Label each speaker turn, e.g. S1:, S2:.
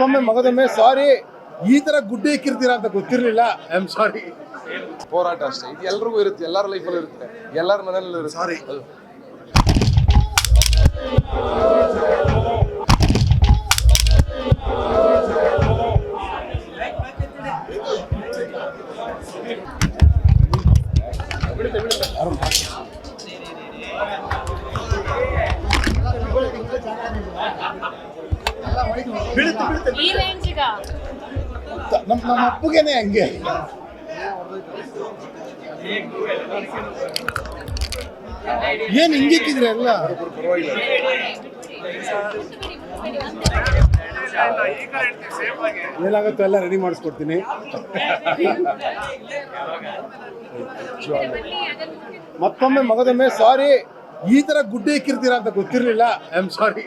S1: ಮತ್ತೊಮ್ಮೆ ಮಗದೊಮ್ಮೆ ಸಾರಿ, ಈ ತರ ಗುಡ್ಡೆ ಇಕ್ಕಿರ್ತೀರಾ ಅಂತ ಗೊತ್ತಿರಲಿಲ್ಲ. I am sorry.
S2: ಹೋರಾಟ ಅಷ್ಟೇ, ಇದು ಎಲ್ರಿಗೂ ಇರುತ್ತೆ, ಎಲ್ಲರ ಲೈಫಲ್ಲೂ ಇರುತ್ತೆ, ಎಲ್ಲರ ಮನೆಯಲ್ಲೂ ಇರುತ್ತೆ.
S1: ಸಾರಿ. ನಮ್ಮ ಅಪ್ಪುಗೆನೆ ಹಂಗೆ. ಏನ್ ಹಿಂಗಿಕ್ಕಿದ್ರೆ ಎಲ್ಲ ಏನಾಗುತ್ತೋ ಎಲ್ಲ ರೆಡಿ ಮಾಡಿಸ್ಕೊಡ್ತೀನಿ. ಮತ್ತೊಮ್ಮೆ ಮಗದೊಮ್ಮೆ ಸಾರಿ, ಈ ತರ ಗುಡ್ಡೆ ಇಕ್ಕಿರ್ತೀರಾ ಅಂತ ಗೊತ್ತಿರಲಿಲ್ಲ. I am sorry.